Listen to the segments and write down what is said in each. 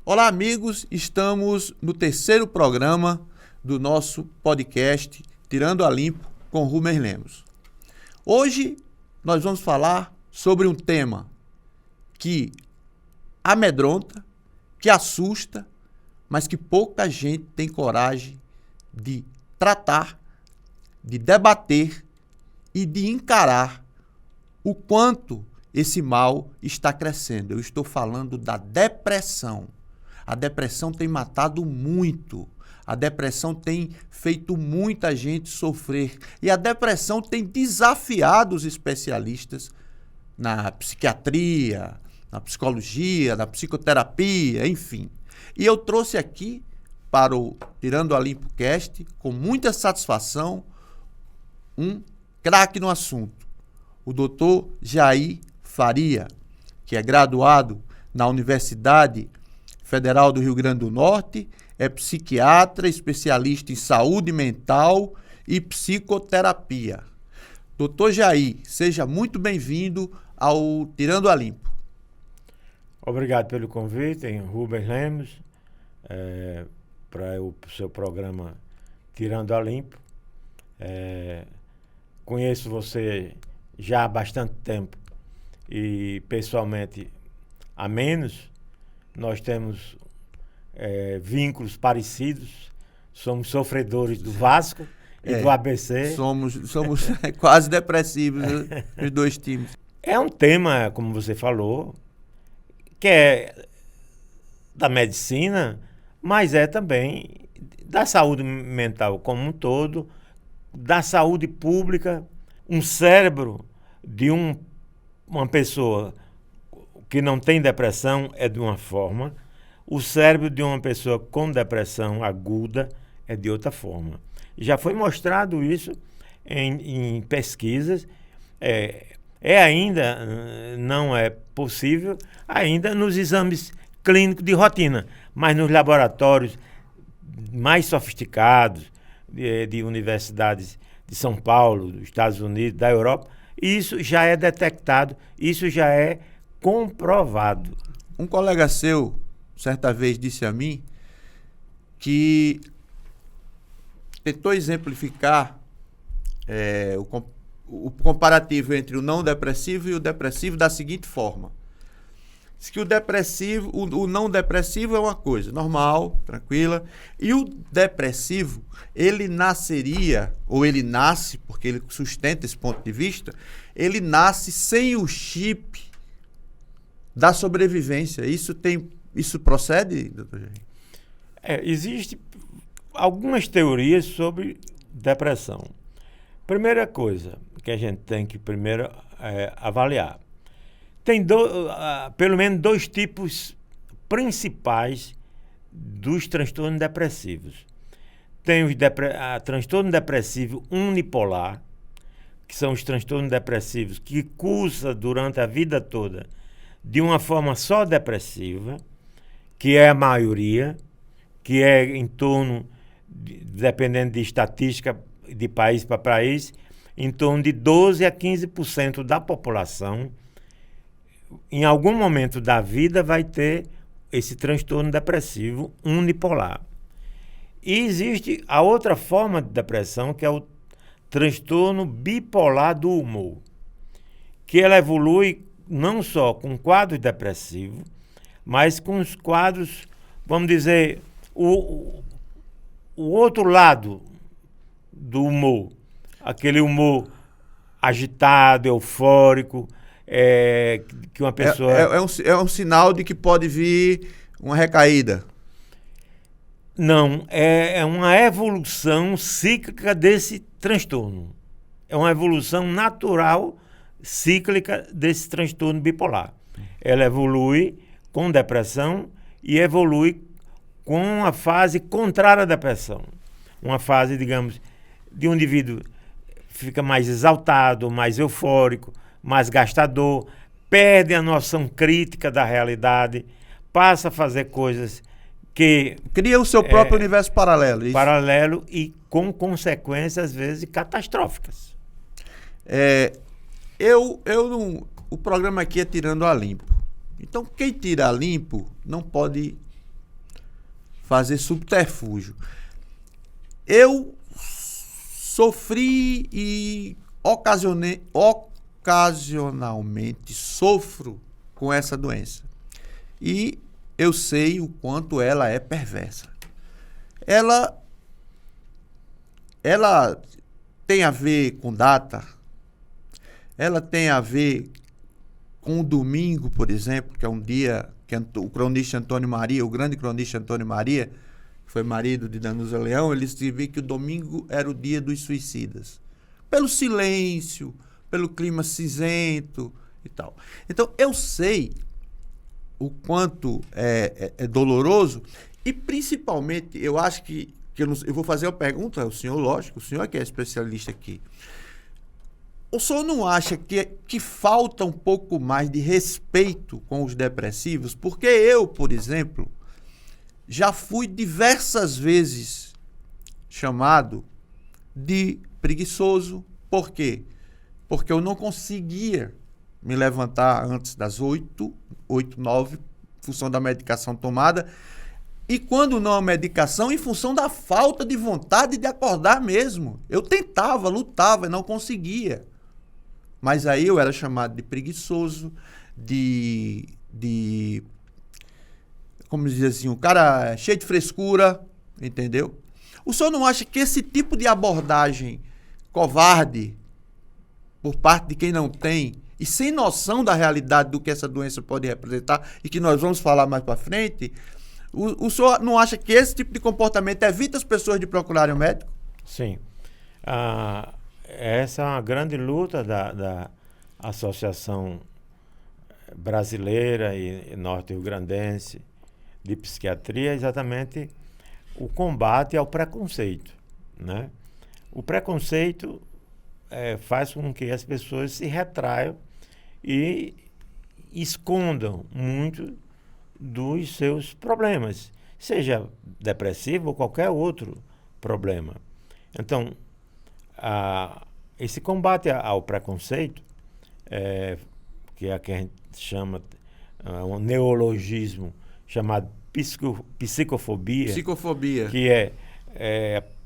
Olá, amigos, estamos no terceiro programa do nosso podcast Tirando a Limpo com Rubens Lemos. Hoje nós vamos falar sobre um tema que amedronta, que assusta, mas que pouca gente tem coragem de tratar, de debater e de encarar o quanto esse mal está crescendo. Eu estou falando da depressão. A depressão tem matado muito. A depressão tem feito muita gente sofrer. E a depressão tem desafiado os especialistas na psiquiatria, na psicologia, na psicoterapia, enfim. E eu trouxe aqui para o Tirando a Limpo Cast, com muita satisfação, um craque no assunto, o Dr. Jair Faria, que é graduado na Universidade Federal do Rio Grande do Norte, é psiquiatra, especialista em saúde mental e psicoterapia. Dr. Jair, seja muito bem-vindo ao Tirando a Limpo. Obrigado pelo convite, Rubens Lemos, para o seu programa Tirando a Limpo. Conheço você já há bastante tempo e pessoalmente há menos. Nós temos vínculos parecidos, somos sofredores do Vasco e do ABC. Somos quase depressivos, os dois times. É um tema, como você falou, que é da medicina, mas é também da saúde mental como um todo, da saúde pública. Um cérebro de uma pessoa que não tem depressão é de uma forma, o cérebro de uma pessoa com depressão aguda é de outra forma. Já foi mostrado isso em pesquisas. Ainda não é possível, ainda nos exames clínicos de rotina, mas nos laboratórios mais sofisticados de universidades de São Paulo, dos Estados Unidos, da Europa, isso já é detectado, isso já é comprovado. Um colega seu, certa vez, disse a mim que tentou exemplificar o comparativo entre o não depressivo e o depressivo da seguinte forma. Diz que o não depressivo é uma coisa normal, tranquila, e o depressivo, ele nasceria, ou ele nasce, porque ele sustenta esse ponto de vista, ele nasce sem o chip da sobrevivência. Isso procede, doutor Jair? Existem algumas teorias sobre depressão. Primeira coisa que a gente tem que primeiro avaliar. Tem pelo menos dois tipos principais dos transtornos depressivos. Tem o transtorno depressivo unipolar, que são os transtornos depressivos que cursam durante a vida toda de uma forma só depressiva, que é a maioria, que é em torno, dependendo de estatística de país para país, em torno de 12% a 15% da população, em algum momento da vida, vai ter esse transtorno depressivo unipolar. E existe a outra forma de depressão, que é o transtorno bipolar do humor, que ela evolui não só com quadros depressivos, mas com os quadros, vamos dizer, o outro lado do humor, aquele humor agitado, eufórico, que uma pessoa... É um sinal de que pode vir uma recaída. Não, é uma evolução cíclica desse transtorno. É uma evolução natural cíclica desse transtorno bipolar. Ela evolui com depressão e evolui com a fase contrária à depressão. Uma fase, digamos, de um indivíduo fica mais exaltado, mais eufórico, mais gastador, perde a noção crítica da realidade, passa a fazer coisas que... Cria o seu próprio universo paralelo. Isso. Paralelo e com consequências, às vezes, catastróficas. O programa aqui é Tirando a Limpo. Então, quem tira a limpo não pode fazer subterfúgio. Eu sofri e ocasionalmente sofro com essa doença. E eu sei o quanto ela é perversa. Ela tem a ver com data, ela tem a ver com o domingo, por exemplo, que é um dia que o cronista Antônio Maria, o grande cronista Antônio Maria, que foi marido de Danusa Leão, ele escrevia que o domingo era o dia dos suicidas. Pelo silêncio, pelo clima cinzento e tal. Então, eu sei o quanto é doloroso e, principalmente, eu acho que eu vou fazer uma pergunta ao senhor, lógico, o senhor que é especialista aqui. O senhor não acha que falta um pouco mais de respeito com os depressivos? Porque eu, por exemplo, já fui diversas vezes chamado de preguiçoso. Por quê? Porque eu não conseguia me levantar antes das 8, 9, em função da medicação tomada. E quando não a medicação, em função da falta de vontade de acordar mesmo. Eu tentava, lutava e não conseguia. Mas aí eu era chamado de preguiçoso, como dizer assim, um cara cheio de frescura, entendeu? O senhor não acha que esse tipo de abordagem covarde por parte de quem não tem e sem noção da realidade do que essa doença pode representar e que nós vamos falar mais para frente, o senhor não acha que esse tipo de comportamento evita as pessoas de procurarem um médico? Sim. Essa é uma grande luta da Associação Brasileira e Norte-Rio-Grandense de Psiquiatria, exatamente o combate ao preconceito, né? O preconceito faz com que as pessoas se retraiam e escondam muito dos seus problemas, seja depressivo ou qualquer outro problema. Então, esse combate ao preconceito, que é a que a gente chama um neologismo chamado psicofobia, que é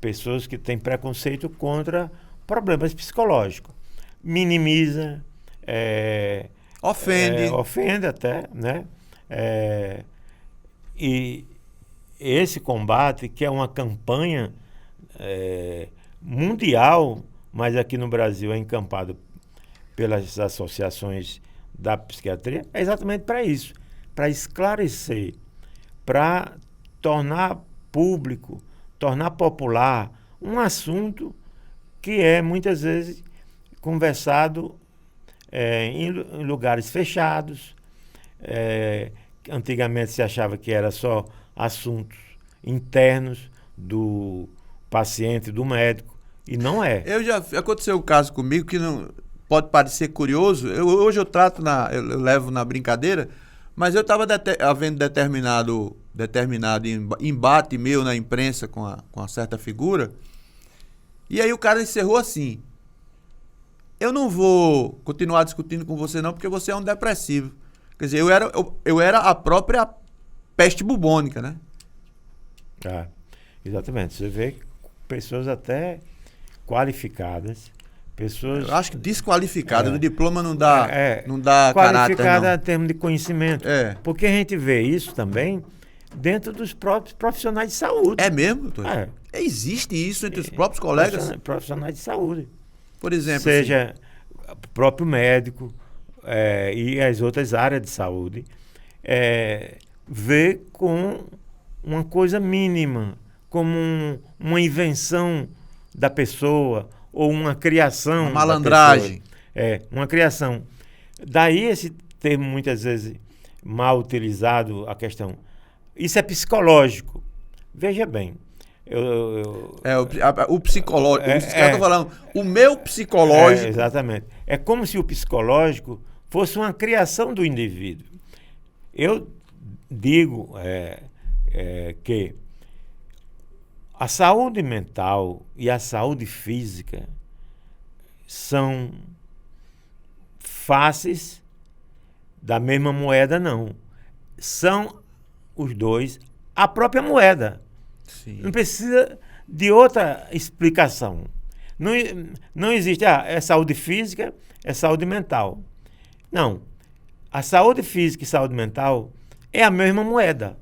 pessoas que têm preconceito contra problemas psicológicos. Minimiza, ofende até, né? E esse combate, que é uma campanha mundial, mas aqui no Brasil é encampado pelas associações da psiquiatria, é exatamente para isso, para esclarecer, para tornar público, tornar popular um assunto que é muitas vezes conversado em lugares fechados. Antigamente se achava que era só assuntos internos do paciente, do médico, e não é. Aconteceu um caso comigo que não pode parecer curioso. Hoje eu trato eu levo na brincadeira, mas eu estava havendo determinado embate meu na imprensa com uma certa figura, e aí o cara encerrou assim: eu não vou continuar discutindo com você não, porque você é um depressivo. Quer dizer, eu era a própria peste bubônica, né? Exatamente. Você vê pessoas até qualificadas, pessoas... Eu acho que desqualificada, do diploma não dá caráter, qualificada em termos de conhecimento. Porque a gente vê isso também dentro dos próprios profissionais de saúde. É mesmo, doutor? Existe isso entre os próprios colegas? Profissionais de saúde. Por exemplo... Seja o próprio médico e as outras áreas de saúde, vê com uma coisa mínima, como uma invenção da pessoa ou uma criação. Uma malandragem. Uma criação. Daí esse termo muitas vezes mal utilizado, a questão. Isso é psicológico. Veja bem. O psicológico. Os caras estão falando, o meu psicológico. Exatamente. É como se o psicológico fosse uma criação do indivíduo. Eu digo que a saúde mental e a saúde física são faces da mesma moeda, não. São os dois a própria moeda. Sim. Não precisa de outra explicação. Não existe, é saúde física, é saúde mental. Não. A saúde física e saúde mental é a mesma moeda.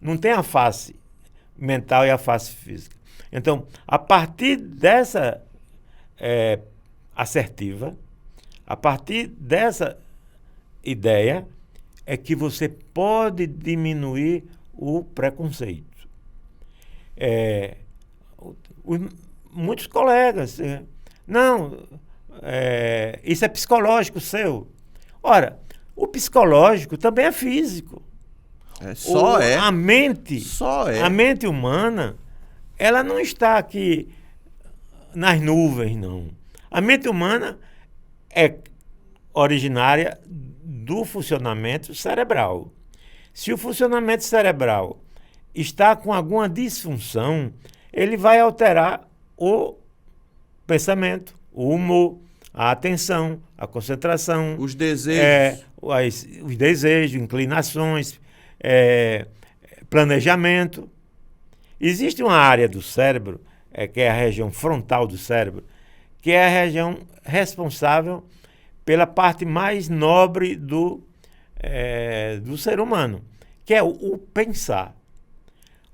Não tem a face mental e a face física. Então, a partir dessa assertiva, a partir dessa ideia, é que você pode diminuir o preconceito. Muitos colegas, isso é psicológico seu. Ora, o psicológico também é físico. A mente humana, ela não está aqui nas nuvens, não. A mente humana é originária do funcionamento cerebral. Se o funcionamento cerebral está com alguma disfunção, ele vai alterar o pensamento, o humor, a atenção, a concentração, os desejos, os desejos, inclinações, planejamento. Existe uma área do cérebro, que é a região frontal do cérebro, que é a região responsável pela parte mais nobre do ser humano, que é o pensar.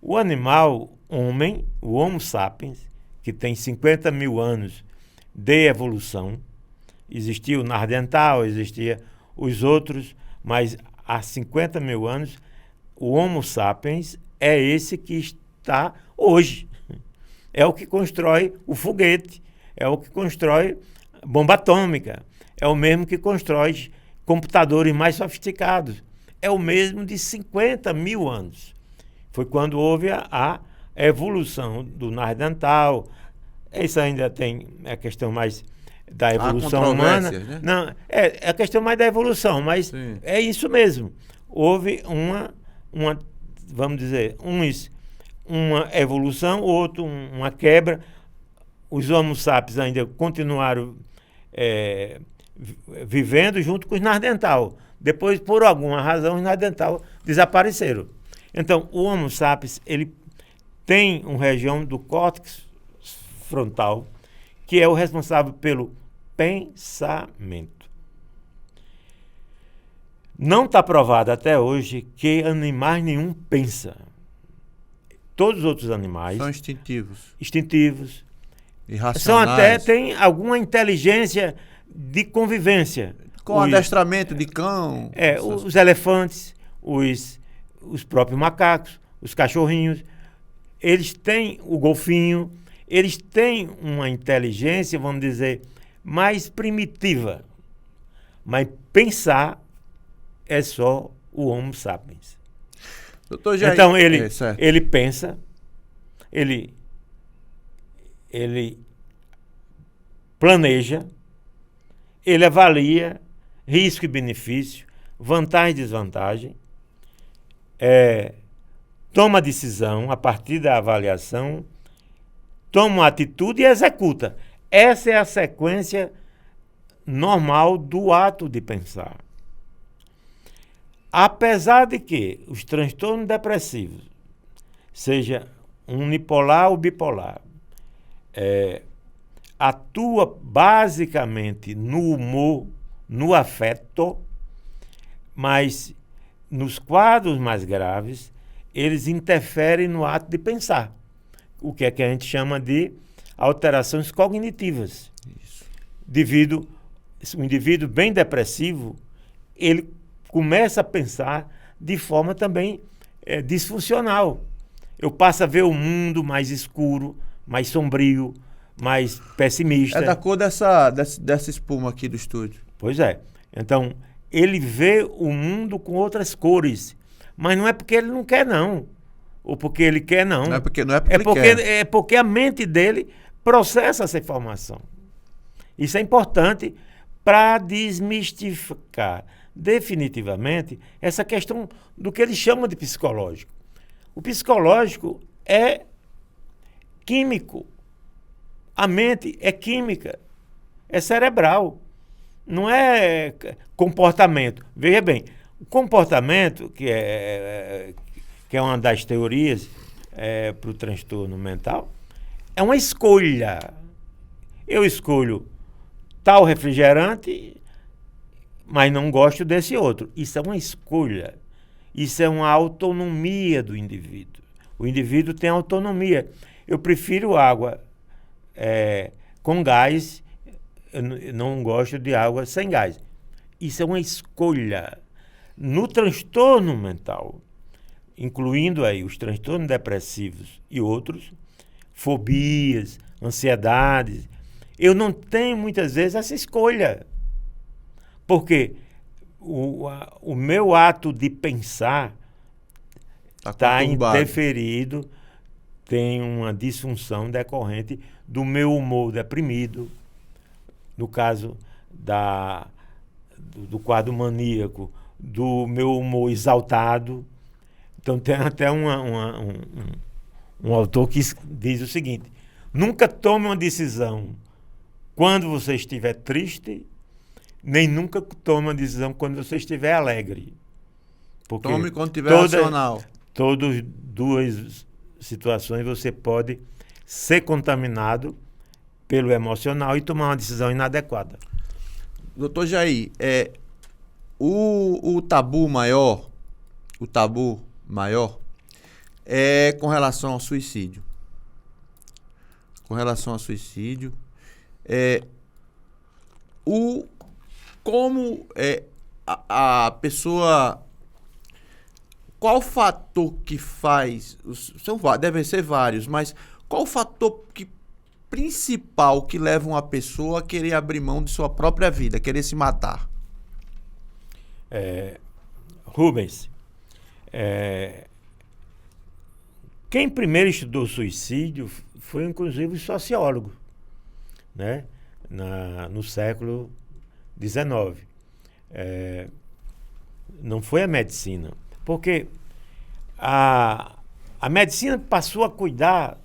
O animal, homem, o Homo sapiens, que tem 50 mil anos de evolução, existia o Nardental, existia os outros, mas há 50 mil anos, o Homo sapiens é esse que está hoje. É o que constrói o foguete, é o que constrói bomba atômica, é o mesmo que constrói computadores mais sofisticados, é o mesmo de 50 mil anos. Foi quando houve a evolução do Nardental. Isso ainda tem a questão mais da evolução humana. Né? Não, é a questão mais da evolução, mas sim, é isso mesmo. Houve uma vamos dizer, uma evolução, outro uma quebra. Os Homo sapiens ainda continuaram vivendo junto com os Nardental. Depois, por alguma razão, os Nardental desapareceram. Então, o Homo sapiens, ele tem uma região do córtex frontal, que é o responsável pelo pensamento. Não está provado até hoje que animais nenhum pensa. Todos os outros animais são instintivos. Irracionais. Têm alguma inteligência de convivência. Com adestramento de cão. Os elefantes, os próprios macacos, os cachorrinhos, eles têm o golfinho, eles têm uma inteligência, vamos dizer, mais primitiva. Mas pensar é só o Homo sapiens. Doutor Jair, então ele pensa, ele planeja, ele avalia risco e benefício, vantagem e desvantagem, toma decisão a partir da avaliação, toma uma atitude e executa. Essa é a sequência normal do ato de pensar. Apesar de que os transtornos depressivos, seja unipolar ou bipolar, atua basicamente no humor, no afeto, mas nos quadros mais graves, eles interferem no ato de pensar, o que a gente chama de alterações cognitivas. Isso. O indivíduo bem depressivo, ele começa a pensar de forma também disfuncional. Eu passo a ver o mundo mais escuro, mais sombrio, mais pessimista. É da cor dessa espuma aqui do estúdio. Pois é. Então, ele vê o mundo com outras cores. Mas não é porque ele não quer, não. Ou porque ele quer, não. Não é porque ele quer. É porque a mente dele processa essa informação. Isso é importante para desmistificar definitivamente essa questão do que eles chamam de psicológico. O psicológico é químico. A mente é química, é cerebral, não é comportamento. Veja bem, o comportamento, que que é uma das teorias para o transtorno mental, é uma escolha. Eu escolho tal refrigerante, mas não gosto desse outro. Isso é uma escolha. Isso é uma autonomia do indivíduo. O indivíduo tem autonomia. Eu prefiro água com gás, eu não gosto de água sem gás. Isso é uma escolha. No transtorno mental, incluindo aí os transtornos depressivos e outros, fobias, ansiedades, eu não tenho muitas vezes essa escolha. Porque o meu ato de pensar está interferido, tem uma disfunção decorrente do meu humor deprimido, no caso do quadro maníaco, do meu humor exaltado. Então tem até um autor que diz o seguinte: nunca tome uma decisão quando você estiver triste, nem nunca tome uma decisão quando você estiver alegre. Porque tome quando estiver racional. Todas duas situações você pode ser contaminado pelo emocional e tomar uma decisão inadequada. Doutor Jair, o tabu maior é com relação ao suicídio. Com relação ao suicídio, como a pessoa... Qual o fator que faz... Devem ser vários, mas qual o fator principal que leva uma pessoa a querer abrir mão de sua própria vida, querer se matar? Rubens, quem primeiro estudou suicídio foi inclusive o sociólogo, né? No século XIX. Não foi a medicina. Porque a medicina passou a cuidar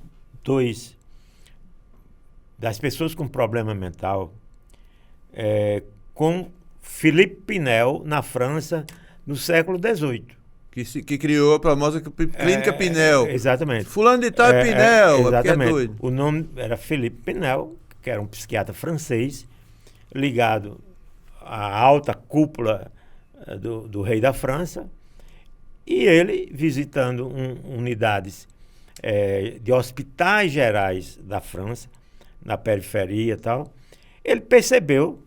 das pessoas com problema mental com Philippe Pinel, na França, no século XVIII. Que criou a famosa Clínica Pinel. Exatamente. Fulano de tal é Pinel, exatamente. É doido. O nome era Philippe Pinel, que era um psiquiatra francês, ligado à alta cúpula do rei da França. E ele, visitando unidades de hospitais gerais da França, na periferia e tal, ele percebeu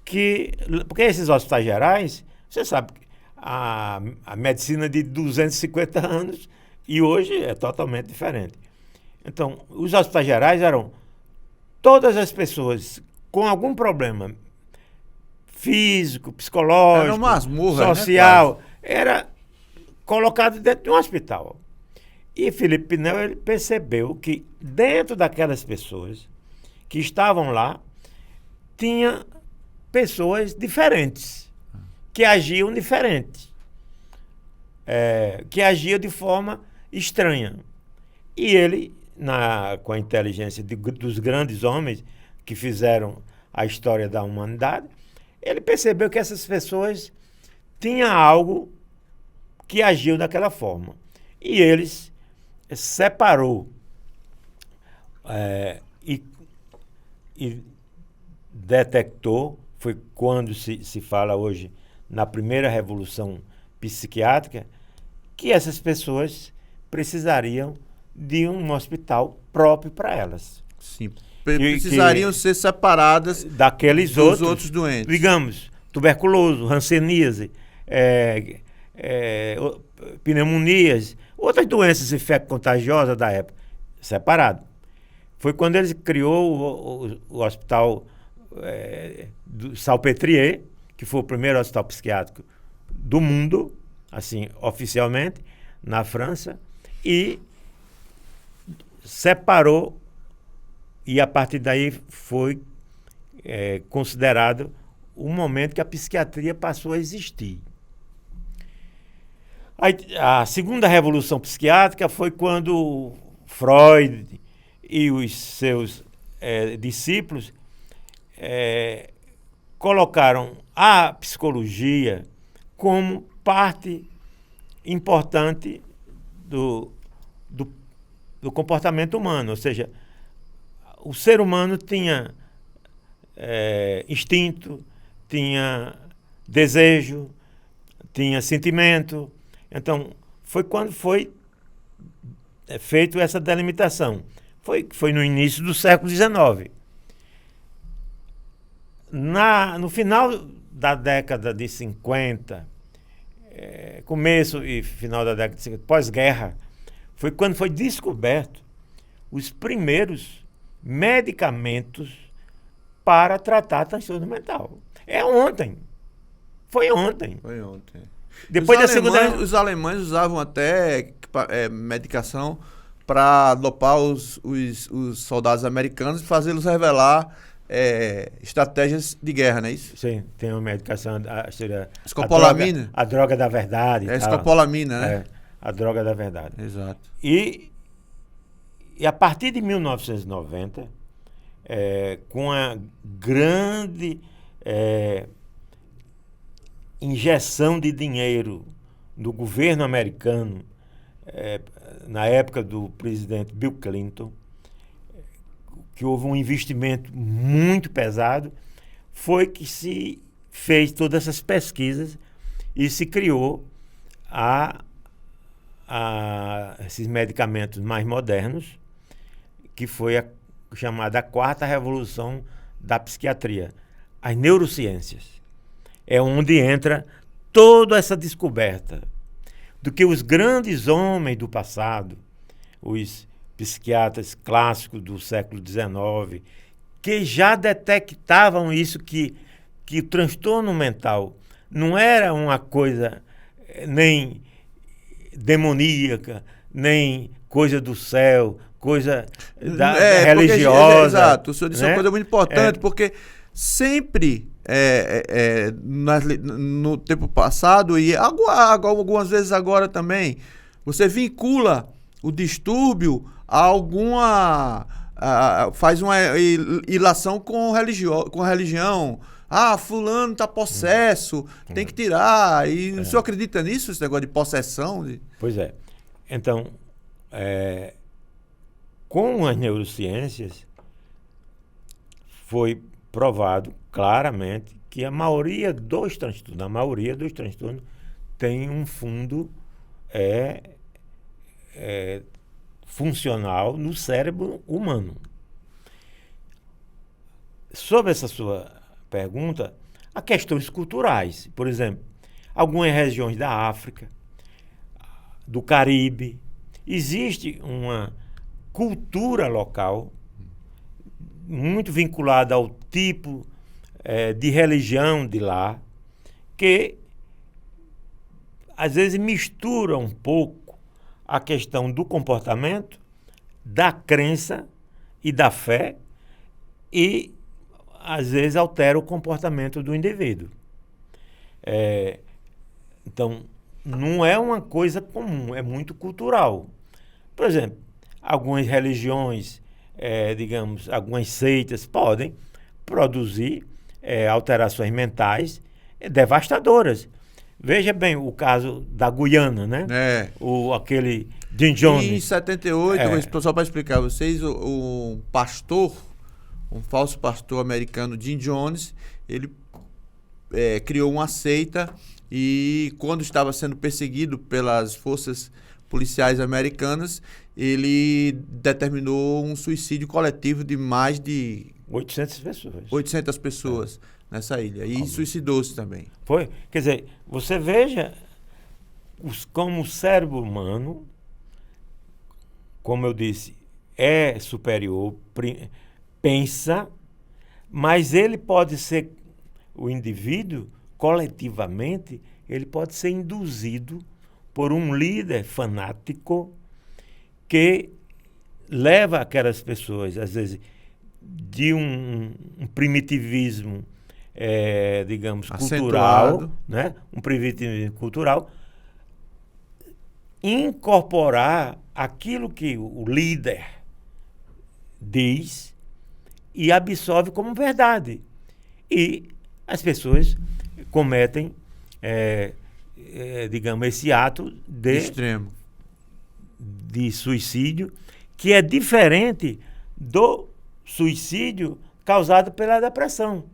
que... Porque esses hospitais gerais, você sabe, a medicina de 250 anos e hoje é totalmente diferente. Então, os hospitais gerais eram todas as pessoas com algum problema físico, psicológico, era uma masmorra, social, né, era colocado dentro de um hospital. E Philippe Pinel, ele percebeu que dentro daquelas pessoas que estavam lá, tinha pessoas diferentes, que agiam diferente, que agiam de forma estranha. E ele, com a inteligência dos grandes homens que fizeram a história da humanidade, ele percebeu que essas pessoas tinham algo que agiu daquela forma. E eles separou e detectou, foi quando se fala hoje na primeira revolução psiquiátrica, que essas pessoas precisariam de um hospital próprio para elas. Sim, precisariam ser separadas daqueles dos outros doentes. Digamos, tuberculose, hanseníase, pneumonias, outras doenças infecto-contagiosas da época, separado. Foi quando ele criou o hospital do Salpêtrière, que foi o primeiro hospital psiquiátrico do mundo, assim, oficialmente, na França, e separou, e a partir daí foi considerado o momento que a psiquiatria passou a existir. A segunda revolução psiquiátrica foi quando Freud e os seus discípulos colocaram a psicologia como parte importante do comportamento humano. Ou seja, o ser humano tinha instinto, tinha desejo, tinha sentimento. Então, foi quando foi feito essa delimitação. Foi no início do século XIX. No final da década de 50, começo e final da década de 50, pós-guerra, foi quando foi descoberto os primeiros medicamentos para tratar transtorno mental. É ontem. Foi ontem. Foi ontem. Depois Os alemães usavam até medicação para dopar os soldados americanos e fazê-los revelar estratégias de guerra, não é isso? Sim, tem uma medicação, escopolamina. A droga da verdade. Escopolamina, né? A droga da verdade. Exato. E a partir de 1990, com a grande injeção de dinheiro do governo americano, na época do presidente Bill Clinton, que houve um investimento muito pesado, foi que se fez todas essas pesquisas e se criou esses medicamentos mais modernos, que foi a chamada quarta revolução da psiquiatria, as neurociências. É onde entra toda essa descoberta do que os grandes homens do passado, os psiquiatras clássicos do século XIX, que já detectavam isso, que o transtorno mental não era uma coisa nem demoníaca, nem coisa do céu, coisa religiosa. Exato, o senhor disse uma coisa muito importante, porque sempre no tempo passado e algumas vezes agora também, você vincula o distúrbio a alguma... faz uma ilação com religião. Fulano está possesso, tem que tirar. E o senhor acredita nisso, esse negócio de possessão? Pois é. Então, com as neurociências, foi provado claramente que a maioria dos transtornos tem um fundo funcional no cérebro humano. Sobre essa sua pergunta, há questões culturais. Por exemplo, algumas regiões da África, do Caribe, existe uma cultura local muito vinculada ao tipo de religião de lá, que às vezes mistura um pouco a questão do comportamento, da crença e da fé, e às vezes altera o comportamento do indivíduo. Então, não é uma coisa comum, é muito cultural. Por exemplo, algumas religiões, digamos, algumas seitas podem produzir alterações mentais devastadoras. Veja bem o caso da Guiana, né? Aquele Jim Jones. Em 78, só para explicar a vocês, um pastor, um falso pastor americano, Jim Jones, ele criou uma seita e quando estava sendo perseguido pelas forças policiais americanas, ele determinou um suicídio coletivo de mais de 800 pessoas nessa ilha. E suicidou-se também. Foi? Quer dizer, você veja como o cérebro humano, como eu disse, é superior, pensa, mas ele pode ser, o indivíduo, coletivamente, ele pode ser induzido por um líder fanático que leva aquelas pessoas, às vezes, de um primitivismo, digamos, cultural, né? Um primitivismo cultural, incorporar aquilo que o líder diz e absorve como verdade. E as pessoas cometem, digamos, esse ato de extremo, de suicídio, que é diferente do suicídio causado pela depressão.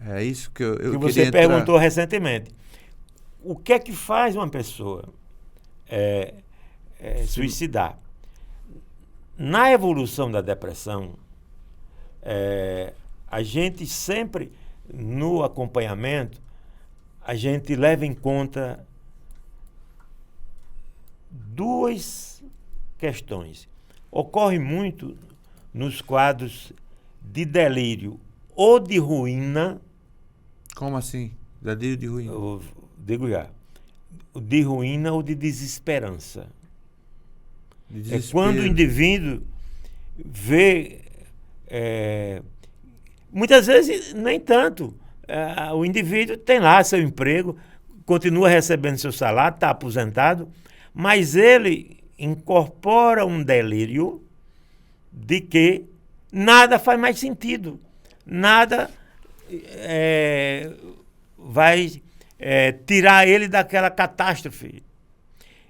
É isso que eu que queria você entrar. perguntou recentemente. O que é que faz uma pessoa suicidar? Na evolução da depressão, a gente sempre, no acompanhamento, a gente leva em conta duas questões. Ocorre muito nos quadros de delírio ou de ruína. Como assim? Delírio de ruína? Eu digo já. De ruína ou de desesperança. De É desespero. quando o indivíduo vê. Muitas vezes, nem tanto. O indivíduo tem lá seu emprego, continua recebendo seu salário, está aposentado, mas ele incorpora um delírio de que nada faz mais sentido. Nada vai tirar ele daquela catástrofe.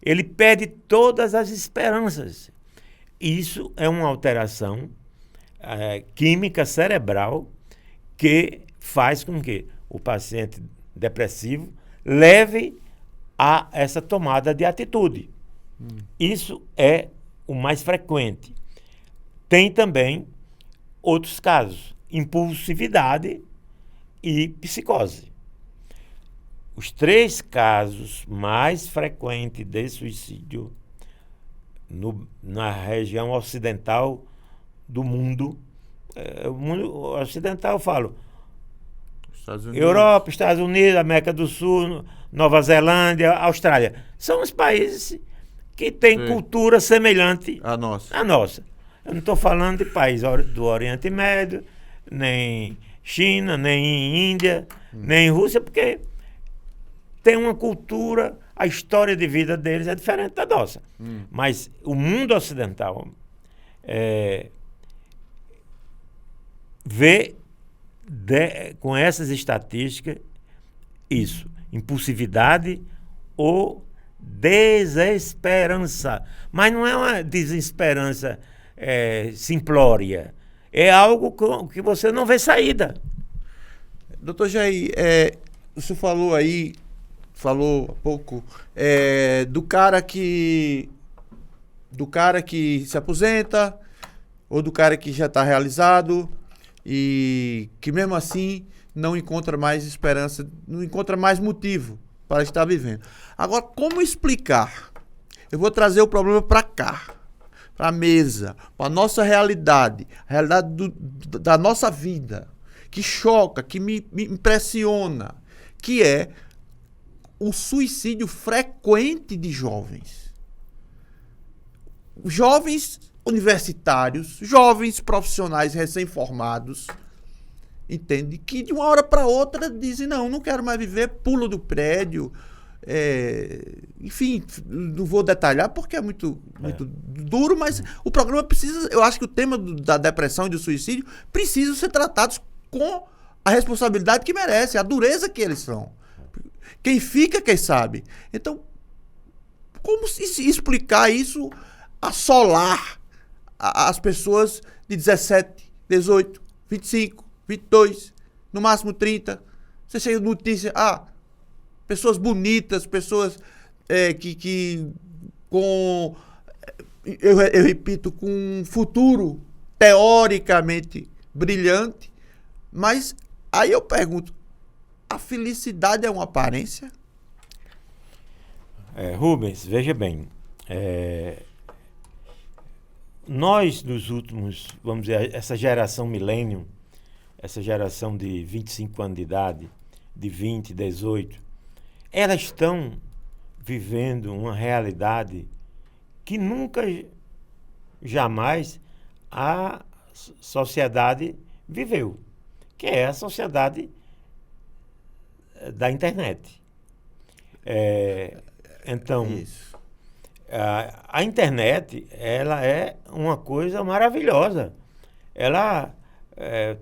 Ele perde todas as esperanças. Isso é uma alteração química cerebral que faz com que o paciente depressivo leve a essa tomada de atitude. Isso é o mais frequente. Tem também outros casos, impulsividade e psicose. Os 3 casos mais frequentes de suicídio na região ocidental do mundo, o mundo ocidental, eu falo, Estados Unidos. Europa, Estados Unidos, América do Sul, Nova Zelândia, Austrália. São os países que têm Sim. cultura semelhante A nossa. à nossa. Eu não estou falando de país do Oriente Médio, nem China, nem Índia, nem Rússia, porque tem uma cultura, a história de vida deles é diferente da nossa. Mas o mundo ocidental vê com essas estatísticas isso, impulsividade ou desesperança. Mas não é uma desesperança simplória. É algo que você não vê saída. Doutor Jair, você falou há pouco, do cara que se aposenta, ou do cara que já está realizado e que mesmo assim não encontra mais esperança, não encontra mais motivo para estar vivendo. Agora, como explicar? Eu vou trazer o problema para cá, para a mesa, para a nossa realidade, a realidade da nossa vida, que choca, que me impressiona, que é o suicídio frequente de jovens. Jovens universitários, jovens profissionais recém-formados, entende? Que de uma hora para outra dizem, não quero mais viver, pulo do prédio, enfim, não vou detalhar porque é muito duro, mas o programa precisa, eu acho que o tema da depressão e do suicídio precisam ser tratados com a responsabilidade que merece, a dureza que eles são. Quem fica, quem sabe. Então, como explicar isso, assolar as pessoas de 17, 18, 25, 22, no máximo 30. Você chega de notícia, pessoas bonitas, pessoas que com, eu repito, com um futuro teoricamente brilhante, mas aí eu pergunto, a felicidade é uma aparência? Rubens, veja bem, nós dos últimos, vamos dizer, essa geração millennium, essa geração de 25 anos de idade, de 20, 18, elas estão vivendo uma realidade que nunca, jamais a sociedade viveu, que é a sociedade da internet. Então, Isso. a internet, ela é uma coisa maravilhosa. Ela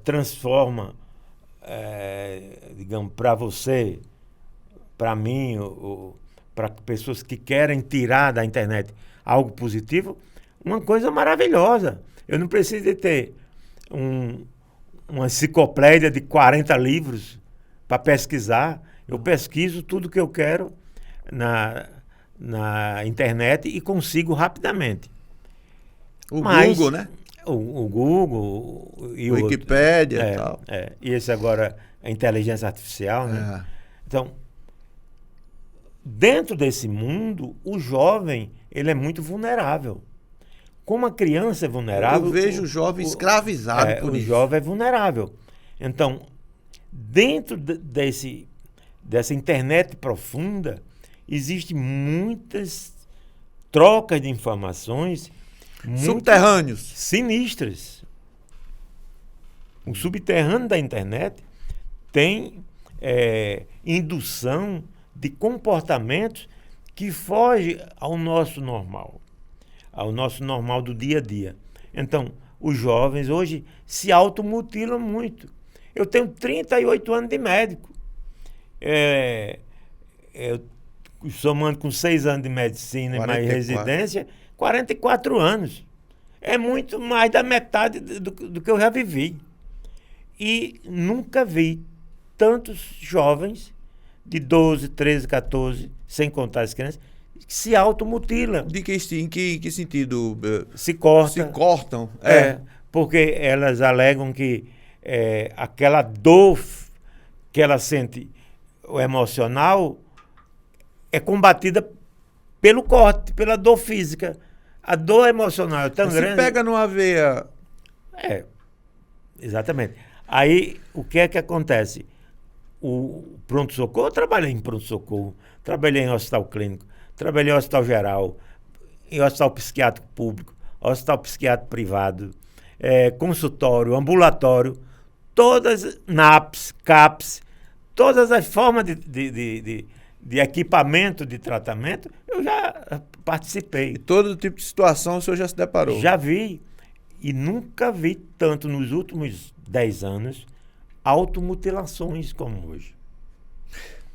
transforma, digamos, para você, para mim, para pessoas que querem tirar da internet algo positivo, uma coisa maravilhosa. Eu não preciso de ter uma enciclopédia de 40 livros para pesquisar. Eu pesquiso tudo que eu quero na internet e consigo rapidamente. Mas, Google, né? O Google e o Wikipédia e tal. E esse agora, a inteligência artificial, né? Então, dentro desse mundo, o jovem, ele é muito vulnerável. Como a criança é vulnerável... Eu vejo o jovem escravizado por isso. O jovem é vulnerável. Então, dentro dessa internet profunda, existem muitas trocas de informações subterrâneos, sinistras. O subterrâneo da internet tem indução de comportamentos que fogem ao nosso normal do dia a dia. Então, os jovens hoje se automutilam muito. Eu tenho 38 anos de médico. Eu somando com 6 anos de medicina 44. E mais residência, 44 anos. É muito mais da metade do que eu já vivi. E nunca vi tantos jovens de 12, 13, 14, sem contar as crianças, que se automutilam. Em que sentido? Se cortam. Se cortam. Porque elas alegam que aquela dor que ela sente, o emocional, é combatida pelo corte, pela dor física. A dor emocional é tão grande... Se pega numa veia... Exatamente. Aí, o que é que acontece? O pronto-socorro, eu trabalhei em pronto-socorro, trabalhei em hospital clínico, trabalhei em hospital geral, em hospital psiquiátrico público, hospital psiquiátrico privado, consultório, ambulatório, todas NAPs, CAPs, todas as formas de equipamento de tratamento, eu já participei. E todo tipo de situação o senhor já se deparou? Já vi. E nunca vi tanto nos últimos 10 anos automutilações como hoje.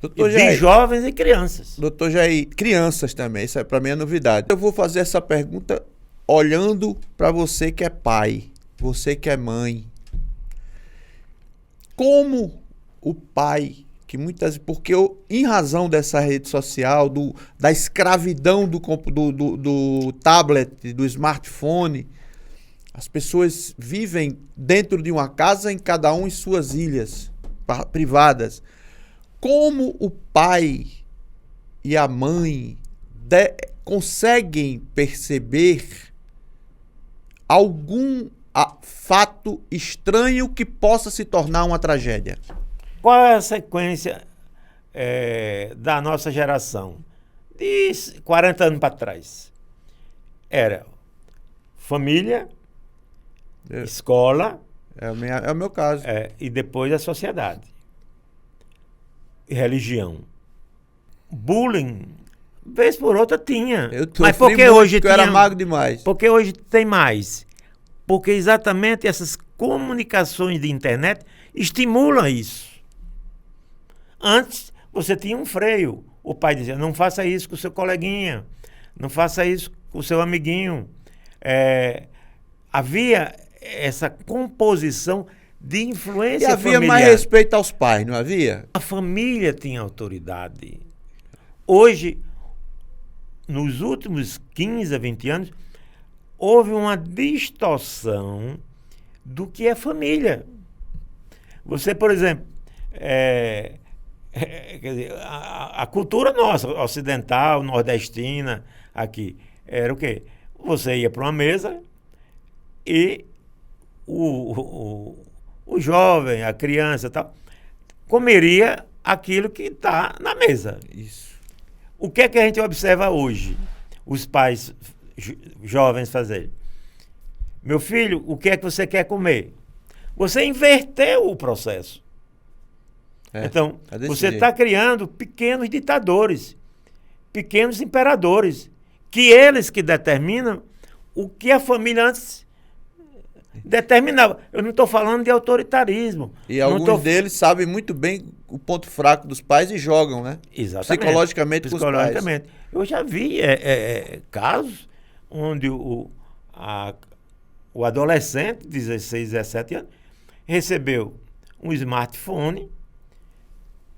Doutor de jovens e crianças. Doutor Jair, crianças também, isso para mim é novidade. Eu vou fazer essa pergunta olhando para você que é pai, você que é mãe. Como o pai, que muitas... Porque em razão dessa rede social, da escravidão do tablet, do smartphone, as pessoas vivem dentro de uma casa, em cada um em suas ilhas privadas. Como o pai e a mãe conseguem perceber algum fato estranho que possa se tornar uma tragédia? Qual é a sequência da nossa geração? De 40 anos para trás. Era família, escola... É o meu caso. E depois a sociedade. Religião. Bullying, vez por outra tinha. Mas porque hoje eu era magro demais. Porque hoje tem mais. Porque exatamente essas comunicações de internet estimulam isso. Antes, você tinha um freio. O pai dizia, não faça isso com o seu coleguinha. Não faça isso com o seu amiguinho. Havia essa composição de influência familiar. E havia mais respeito aos pais, não havia? A família tinha autoridade. Hoje, nos últimos 15 a 20 anos, houve uma distorção do que é família. Você, por exemplo, quer dizer, a cultura nossa, ocidental, nordestina, aqui, era o quê? Você ia para uma mesa e o jovem, a criança e tal, comeria aquilo que está na mesa. Isso. O que é que a gente observa hoje? Os pais jovens fazerem. Meu filho, o que é que você quer comer? Você inverteu o processo. Então, você está criando pequenos ditadores, pequenos imperadores, que eles que determinam o que a família antes determinava. Eu não estou falando de autoritarismo. E alguns deles sabem muito bem o ponto fraco dos pais e jogam, né? Exatamente. Psicologicamente com os pais. Eu já vi casos onde o adolescente, 16, 17 anos, recebeu um smartphone,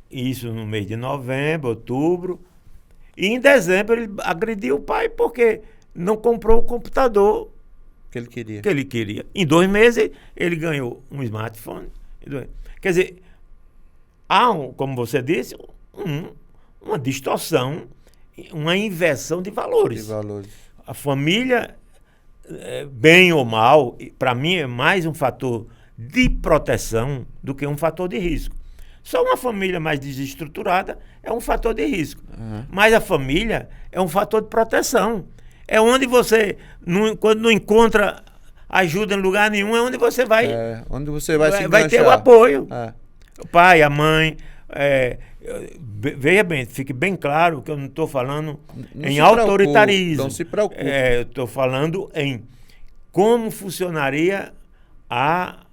isso no mês de novembro, outubro, e em dezembro ele agrediu o pai porque não comprou o computador Que ele queria. que ele queria. Em 2 meses ele ganhou um smartphone. Quer dizer, há, como você disse, uma distorção, uma inversão de valores. De valores. A família, bem ou mal, para mim é mais um fator de proteção do que um fator de risco. Só uma família mais desestruturada é um fator de risco. Mas a família é um fator de proteção. É onde você, quando não encontra ajuda em lugar nenhum, é onde você vai... onde você vai se enganchar. Vai ter o apoio. O pai, a mãe... veja bem, fique bem claro que eu não estou falando em autoritarismo. Não se preocupe. Eu estou falando em como funcionaria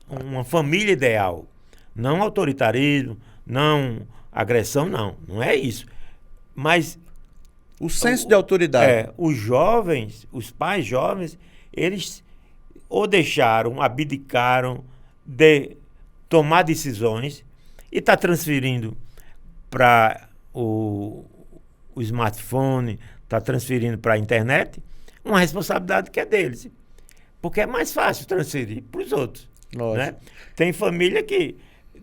uma família ideal. Não autoritarismo, não agressão, não é isso. Mas o senso de autoridade. Os jovens, os pais jovens, eles ou abdicaram de tomar decisões e está transferindo para o smartphone, está transferindo para a internet, uma responsabilidade que é deles. Porque é mais fácil transferir para os outros. Né? Tem família que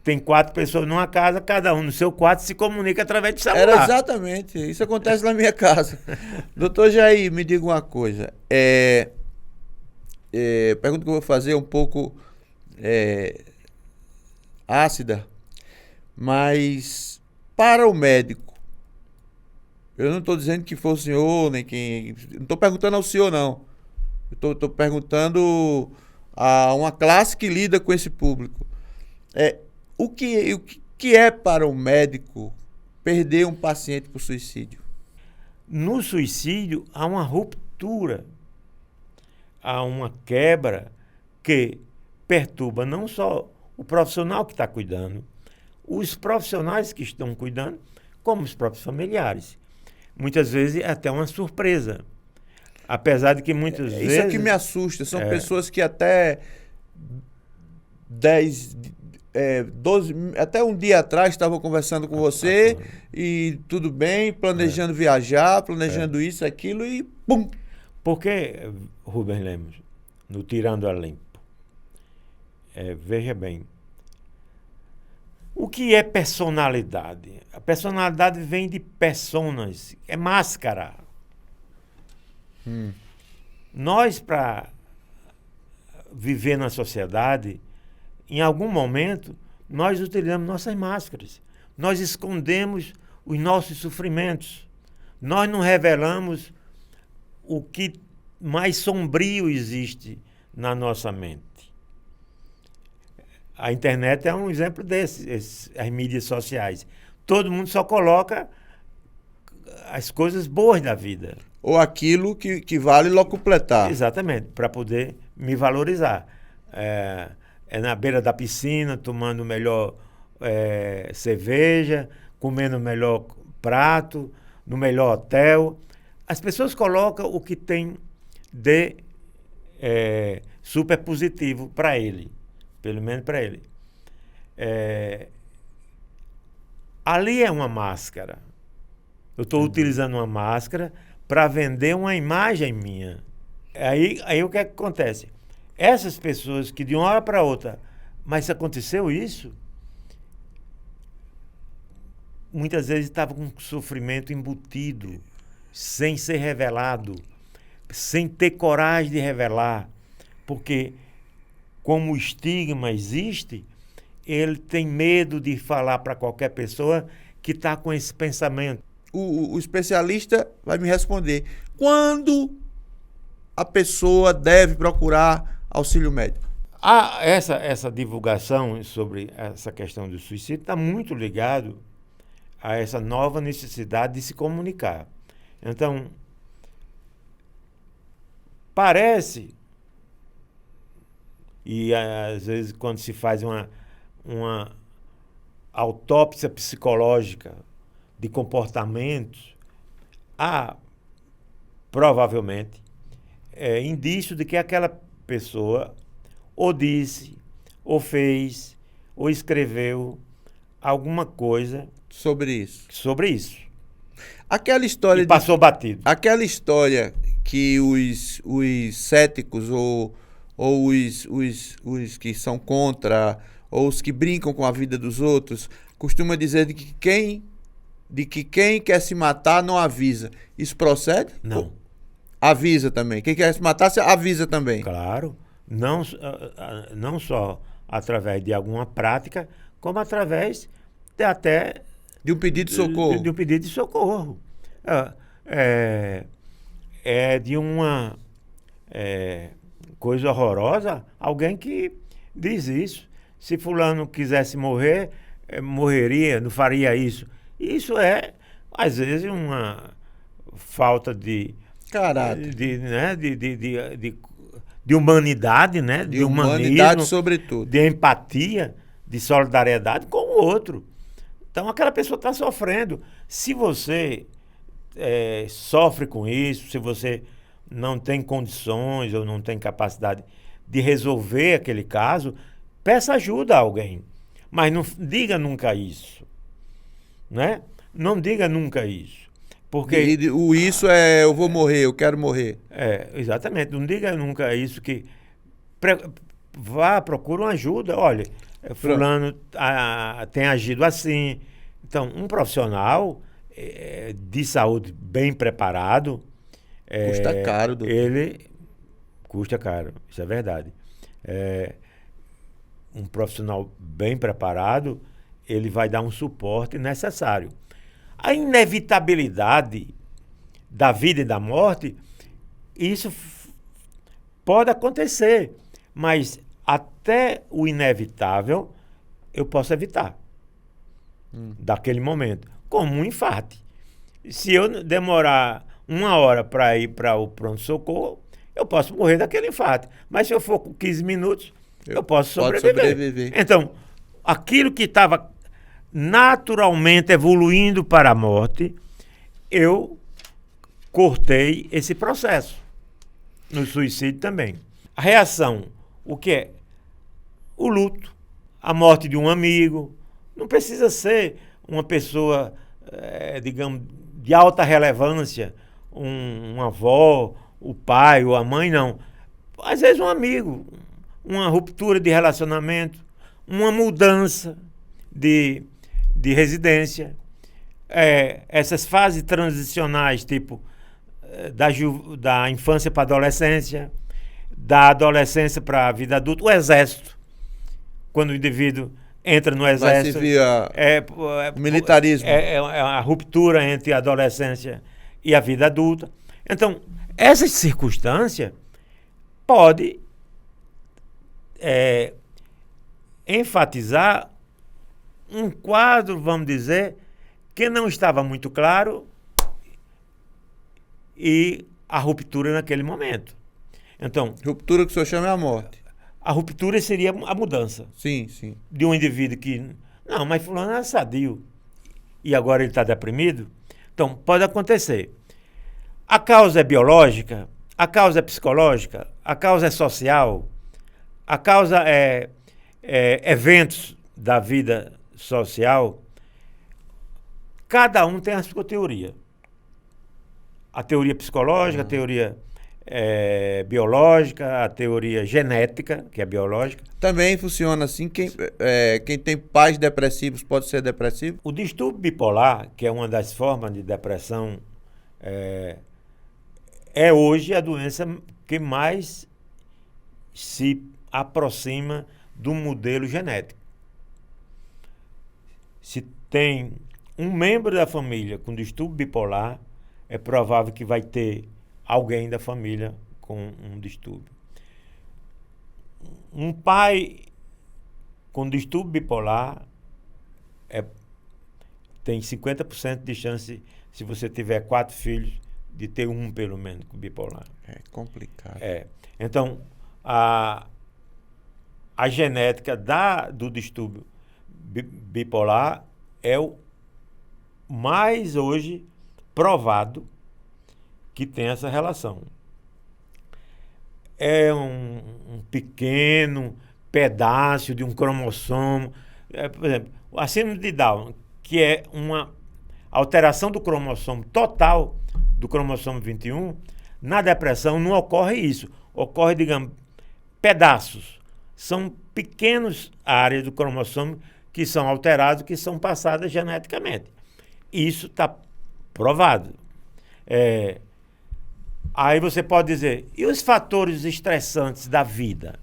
tem 4 pessoas numa casa, cada um no seu quarto se comunica através de celular. Era exatamente. Isso acontece na minha casa. Doutor Jair, me diga uma coisa. Pergunta que eu vou fazer um pouco ácida, mas para o médico, eu não estou dizendo que foi o senhor, nem quem... Não estou perguntando ao senhor, não. Eu estou perguntando a uma classe que lida com esse público. O que é para o médico perder um paciente por suicídio? No suicídio há uma ruptura, há uma quebra que perturba não só o profissional que está cuidando, os profissionais que estão cuidando, como os próprios familiares. Muitas vezes é até uma surpresa. Apesar de que muitas vezes... Isso é que me assusta. São pessoas que até 10... 12, até um dia atrás estavam conversando com você e tudo bem, planejando viajar, planejando isso, aquilo e pum! Porque, Rubens Lemos, no Tirando a Limpo, veja bem, o que é personalidade? A personalidade vem de personas, é máscara. Nós, para viver na sociedade, em algum momento, nós utilizamos nossas máscaras. Nós escondemos os nossos sofrimentos. Nós não revelamos o que mais sombrio existe na nossa mente. A internet é um exemplo desses, as mídias sociais. Todo mundo só coloca as coisas boas da vida. Ou aquilo que vale locupletar. Exatamente, para poder me valorizar. Na beira da piscina, tomando melhor cerveja, comendo o melhor prato, no melhor hotel. As pessoas colocam o que tem de super positivo para ele, pelo menos para ele. Ali é uma máscara. Eu estou utilizando uma máscara para vender uma imagem minha. Aí o que acontece? Essas pessoas que de uma hora para outra, mas aconteceu isso, muitas vezes estavam com sofrimento embutido, sem ser revelado, sem ter coragem de revelar, porque como o estigma existe, ele tem medo de falar para qualquer pessoa que está com esse pensamento. O especialista vai me responder. Quando a pessoa deve procurar auxílio médico? Essa divulgação sobre essa questão do suicídio está muito ligado a essa nova necessidade de se comunicar. Então, parece, e às vezes quando se faz uma autópsia psicológica de comportamentos, há provavelmente indício de que aquela pessoa ou disse, ou fez, ou escreveu alguma coisa Sobre isso. sobre isso. Aquela história E passou batido. Aquela história que os céticos ou os que são contra, ou os que brincam com a vida dos outros, costuma dizer de que quem quer se matar não avisa. Isso procede? Não. Avisa também. Quem quer se matar, se avisa também. Claro, não só através de alguma prática, como através de até De um pedido de socorro. de um pedido de socorro. É de uma coisa horrorosa alguém que diz isso. Se fulano quisesse morrer, morreria, não faria isso. Isso é, às vezes, uma falta de Caráter. de humanidade, né? De humanidade, humanismo, sobretudo. de empatia, de solidariedade com o outro. Então, aquela pessoa está sofrendo. Se você sofre com isso, se você não tem condições ou não tem capacidade de resolver aquele caso, peça ajuda a alguém. Mas não diga nunca isso. Né? Não diga nunca isso. Porque O isso é eu vou morrer, eu quero morrer. exatamente. Não diga nunca isso que procura uma ajuda. Olha, fulano tem agido assim. Então, um profissional de saúde bem preparado, Custa caro, doutor. ele custa caro, isso é verdade. Um profissional bem preparado, ele vai dar um suporte necessário. A inevitabilidade da vida e da morte, isso pode acontecer, mas até o inevitável eu posso evitar daquele momento, como um infarte. Se eu demorar 1 hora para ir para o pronto-socorro, eu posso morrer daquele infarte. Mas se eu for com 15 minutos, eu posso sobreviver. Então, aquilo que estava naturalmente evoluindo para a morte, eu cortei esse processo. No suicídio também. A reação, o que é? O luto, a morte de um amigo. Não precisa ser uma pessoa, digamos, de alta relevância, uma avó, o pai ou a mãe, não. Às vezes um amigo, uma ruptura de relacionamento, uma mudança de residência, essas fases transicionais, tipo da infância para a adolescência, da adolescência para a vida adulta, o exército, quando o indivíduo entra no exército, o militarismo. É a ruptura entre a adolescência e a vida adulta. Então, essa circunstância pode enfatizar um quadro, vamos dizer, que não estava muito claro e a ruptura naquele momento. Então, Ruptura que o senhor chama é a morte. a ruptura seria a mudança Sim, sim. de um indivíduo que... Não, mas fulano é sadio e agora ele está deprimido. Então, pode acontecer. A causa é biológica, a causa é psicológica, a causa é social, a causa é eventos da vida social. Cada um tem a sua teoria. A teoria psicológica, a teoria biológica, a teoria genética, que é biológica. Também funciona assim. Quem tem pais depressivos pode ser depressivo? O distúrbio bipolar, que é uma das formas de depressão, é hoje a doença que mais se aproxima do modelo genético. Se tem um membro da família com distúrbio bipolar, é provável que vai ter alguém da família com um distúrbio. Um pai com distúrbio bipolar tem 50% de chance, se você tiver 4 filhos, de ter um pelo menos com bipolar. É complicado. Então, a genética do distúrbio bipolar é o mais hoje provado que tem essa relação. É um pequeno pedaço de um cromossomo. Por exemplo, a síndrome de Down, que é uma alteração do cromossomo total, do cromossomo 21, na depressão não ocorre isso. Ocorre, digamos, pedaços. São pequenas áreas do cromossomo que são alteradas, que são passadas geneticamente. Isso está provado. Aí você pode dizer, e os fatores estressantes da vida?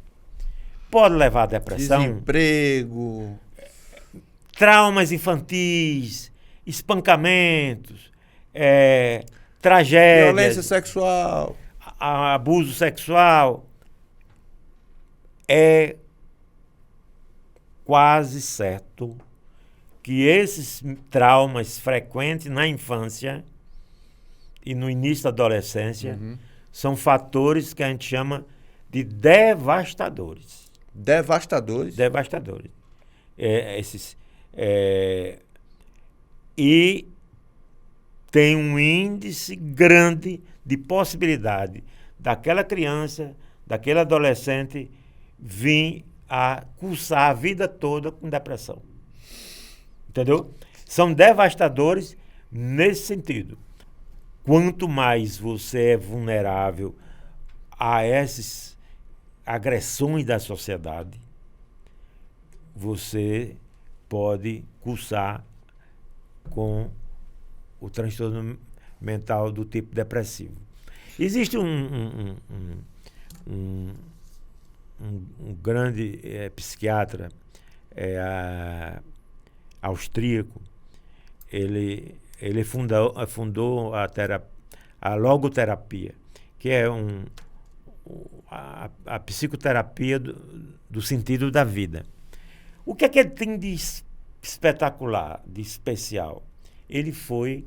Pode levar à depressão? Desemprego. Traumas infantis, espancamentos, tragédias. Violência sexual. Abuso sexual. É quase certo que esses traumas frequentes na infância e no início da adolescência são fatores que a gente chama de devastadores. Devastadores. Devastadores. E tem um índice grande de possibilidade daquela criança, daquele adolescente vir a cursar a vida toda com depressão. Entendeu? São devastadores nesse sentido. Quanto mais você é vulnerável a essas agressões da sociedade, você pode cursar com o transtorno mental do tipo depressivo. Existe um grande psiquiatra austríaco. Ele fundou a logoterapia, que é a psicoterapia do sentido da vida. O que é que ele tem de espetacular, de especial? Ele foi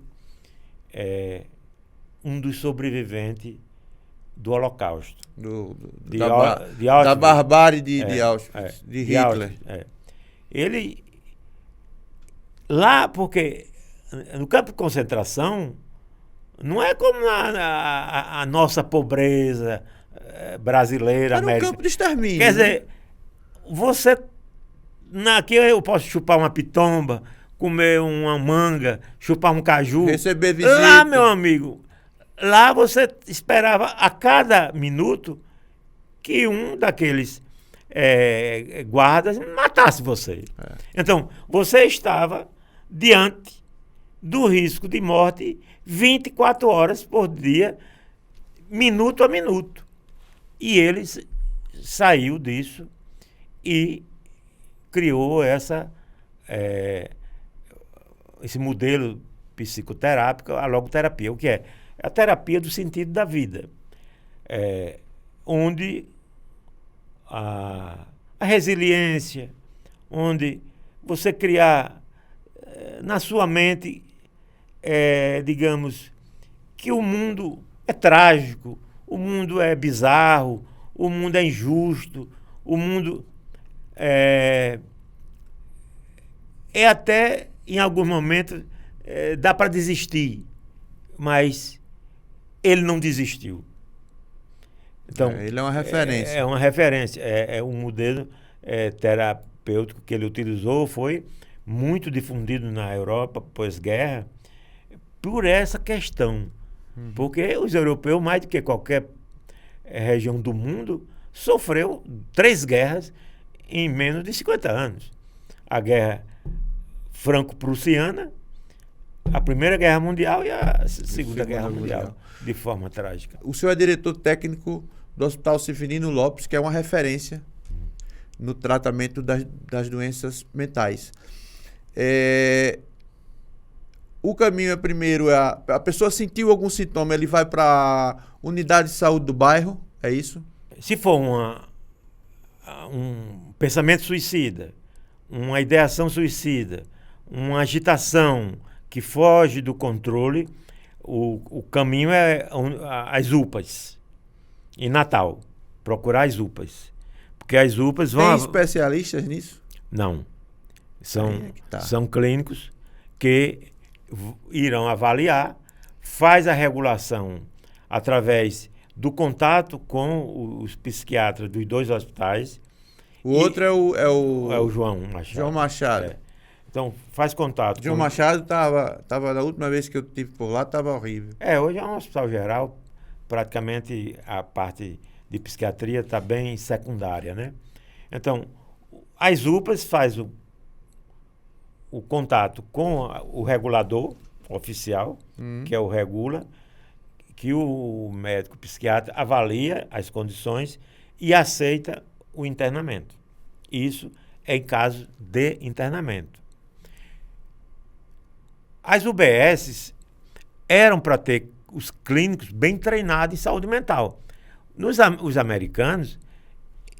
um dos sobreviventes do Holocausto. Da barbárie de Auschwitz, de Hitler. Ele, lá, porque no campo de concentração, não é como a nossa pobreza brasileira, era um campo de extermínio. Quer dizer, aqui eu posso chupar uma pitomba, comer uma manga, chupar um caju. Receber visita. Lá, meu amigo, lá você esperava a cada minuto que um daqueles guardas matasse você. Então, você estava diante do risco de morte 24 horas por dia, minuto a minuto. E ele saiu disso e criou esse modelo psicoterápico, a logoterapia. O que é? É a terapia do sentido da vida, onde a resiliência, onde você criar na sua mente, digamos, que o mundo é trágico, o mundo é bizarro, o mundo é injusto, o mundo até, em alguns momentos, dá para desistir, mas ele não desistiu. Então, ele é uma referência. É uma referência. Um modelo terapêutico que ele utilizou, foi muito difundido na Europa pós-guerra por essa questão. Porque os europeus, mais do que qualquer região do mundo, sofreu 3 guerras em menos de 50 anos. A guerra franco-prussiana, a Primeira Guerra Mundial e a Segunda Guerra Mundial, de forma trágica. O senhor é diretor técnico do Hospital Severino Lopes, que é uma referência no tratamento das doenças mentais. O caminho é primeiro, a pessoa sentiu algum sintoma, ele vai para a unidade de saúde do bairro, é isso? Se for um pensamento suicida, uma ideação suicida, uma agitação que foge do controle, o caminho é as UPAs. Em Natal, procurar as UPAs. Porque as UPAs vão... Tem especialistas nisso? Não. São clínicos que irão avaliar, faz a regulação através do contato com os psiquiatras dos 2 hospitais. O outro é o João Machado. João Machado. É. Então, faz contato. João Machado tava, da última vez que eu estive por lá, estava horrível. Hoje é um hospital geral, praticamente a parte de psiquiatria está bem secundária, né? Então, as UPAs faz o contato com o regulador oficial, que é o regula, que o médico psiquiatra avalia as condições e aceita o internamento. Isso é em caso de internamento. As UBSs eram para ter os clínicos bem treinados em saúde mental. Os americanos,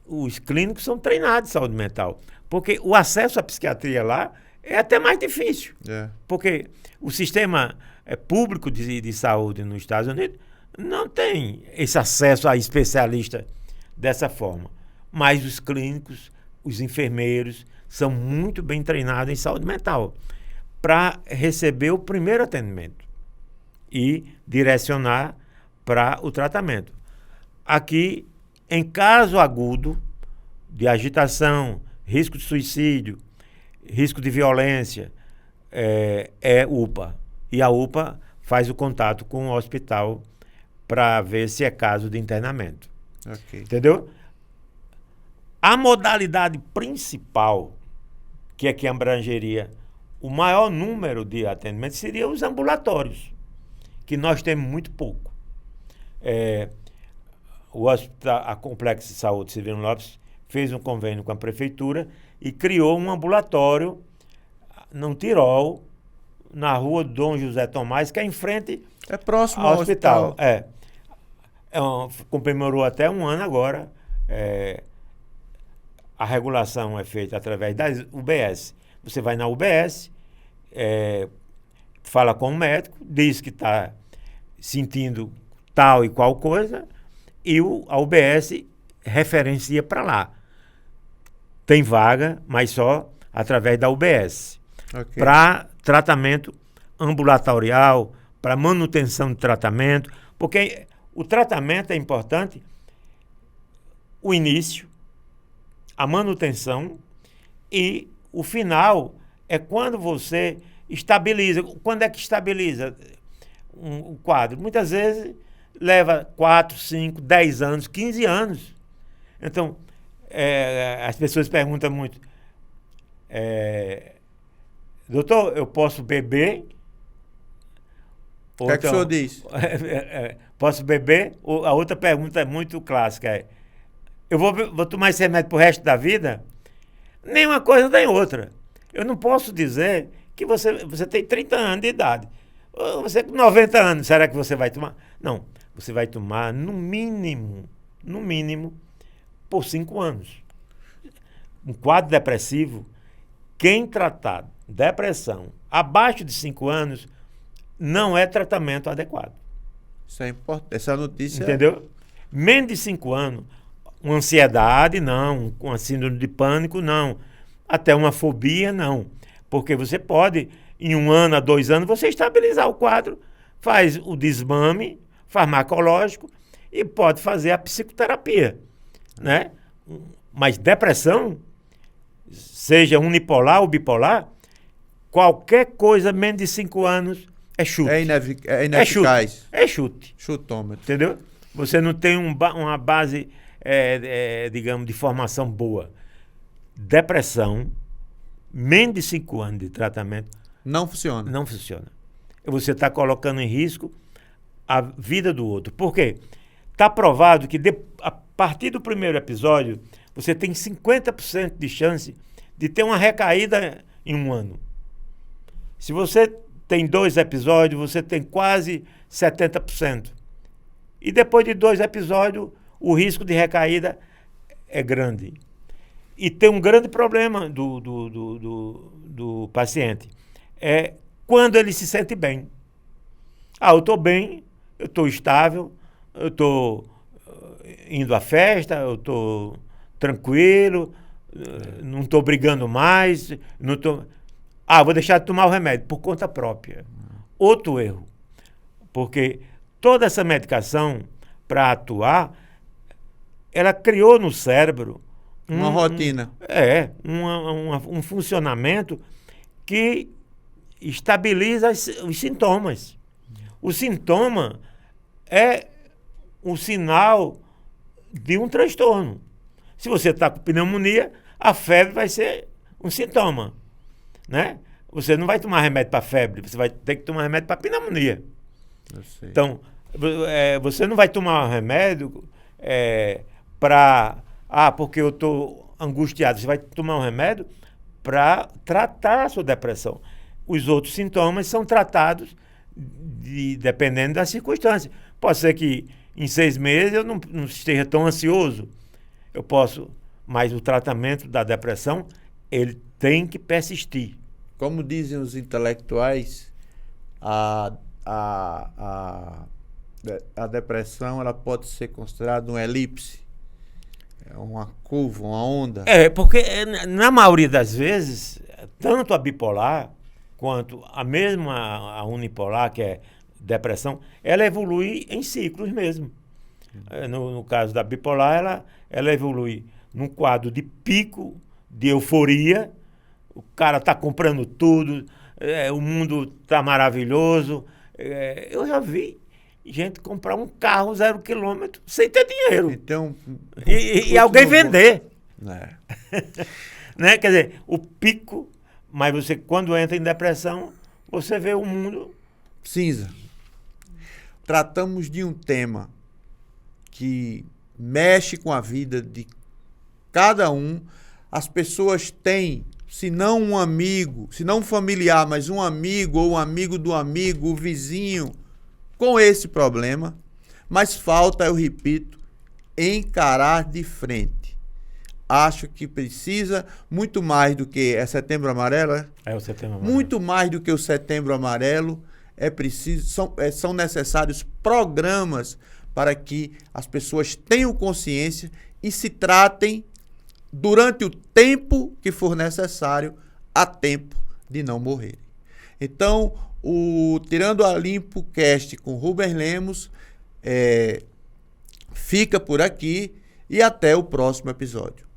os clínicos são treinados em saúde mental, porque o acesso à psiquiatria lá é até mais difícil. Porque o sistema público de saúde nos Estados Unidos não tem esse acesso a especialista dessa forma. Mas os clínicos, os enfermeiros, são muito bem treinados em saúde mental para receber o primeiro atendimento e direcionar para o tratamento. Aqui, em caso agudo de agitação, risco de suicídio, risco de violência, é UPA. E a UPA faz o contato com o hospital para ver se é caso de internamento. Entendeu? A modalidade principal, que é que abrangeria o maior número de atendimentos, seria os ambulatórios, que nós temos muito pouco. O hospital, a Complexo de Saúde Severino Lopes fez um convênio com a prefeitura e criou um ambulatório no Tirol, na rua Dom José Tomás, que é em frente próximo ao hospital. Comemorou até 1 ano agora. A regulação é feita através das UBS. Você vai na UBS, fala com o médico, diz que está sentindo tal e qual coisa, e a UBS referencia para lá. Tem vaga, mas só através da UBS. Para tratamento ambulatorial, para manutenção de tratamento, porque o tratamento é importante, o início, a manutenção e o final é quando você estabiliza. Quando é que estabiliza um quadro? Muitas vezes leva 4, 5, 10 anos, 15 anos. Então, as pessoas perguntam muito, doutor, eu posso beber? O que é que o senhor diz? Posso beber? A outra pergunta é muito clássica, eu vou tomar esse remédio pro resto da vida? Nem uma coisa nem outra. Eu não posso dizer que você tem 30 anos de idade. Você com 90 anos, será que você vai tomar? Não, você vai tomar no mínimo, por 5 anos. Um quadro depressivo, quem tratar depressão abaixo de 5 anos, não é tratamento adequado. Isso é importante, essa notícia... Entendeu? Menos de 5 anos, uma ansiedade, não. Uma síndrome de pânico, não. Até uma fobia, não. Porque você pode, em 1 ano a 2 anos, você estabilizar o quadro, faz o desmame farmacológico e pode fazer a psicoterapia, né? Mas depressão, seja unipolar ou bipolar, qualquer coisa menos de 5 anos é chute. É ineficaz. É chute. Chutômetro. Entendeu? Você não tem uma base, digamos, de formação boa. Depressão, menos de 5 anos de tratamento... Não funciona. Não funciona. Você está colocando em risco a vida do outro. Por quê? Está provado que a partir do primeiro episódio, você tem 50% de chance de ter uma recaída em 1 ano. Se você tem 2 episódios, você tem quase 70%. E depois de 2 episódios, o risco de recaída é grande. E tem um grande problema do paciente. É quando ele se sente bem. Eu estou bem, eu estou estável, eu estou indo à festa, eu estou tranquilo, não estou brigando mais, não tô... vou deixar de tomar o remédio por conta própria. Outro erro, porque toda essa medicação, para atuar, ela criou no cérebro uma rotina. Um funcionamento que estabiliza os sintomas. O sintoma é um sinal de um transtorno. Se você está com pneumonia, a febre vai ser um sintoma, né? Você não vai tomar remédio para febre, você vai ter que tomar remédio para pneumonia. Então, você não vai tomar remédio porque eu estou angustiado. Você vai tomar um remédio para tratar a sua depressão. Os outros sintomas são tratados dependendo das circunstâncias. Pode ser que em 6 meses eu não esteja tão ansioso. Mas o tratamento da depressão, ele tem que persistir. Como dizem os intelectuais, a depressão ela pode ser considerada uma elipse, uma curva, uma onda. Porque na maioria das vezes, tanto a bipolar quanto a unipolar, que é depressão, ela evolui em ciclos mesmo. No caso da bipolar, ela evolui num quadro de pico, de euforia, o cara está comprando tudo, o mundo está maravilhoso. Eu já vi gente comprar um carro 0 km sem ter dinheiro. Então, e alguém vender. Né? Quer dizer, o pico, mas você, quando entra em depressão, você vê o mundo cinza. Tratamos de um tema que mexe com a vida de cada um. As pessoas têm, se não um amigo, se não um familiar, mas um amigo ou um amigo do amigo, o vizinho, com esse problema. Mas falta, eu repito, encarar de frente. Acho que precisa muito mais do que Setembro Amarelo. O Setembro Amarelo. Muito mais do que o Setembro Amarelo. São necessários programas para que as pessoas tenham consciência e se tratem durante o tempo que for necessário, a tempo de não morrer. Então, o Tirando a Limpo Cast com Rubens Lemos fica por aqui e até o próximo episódio.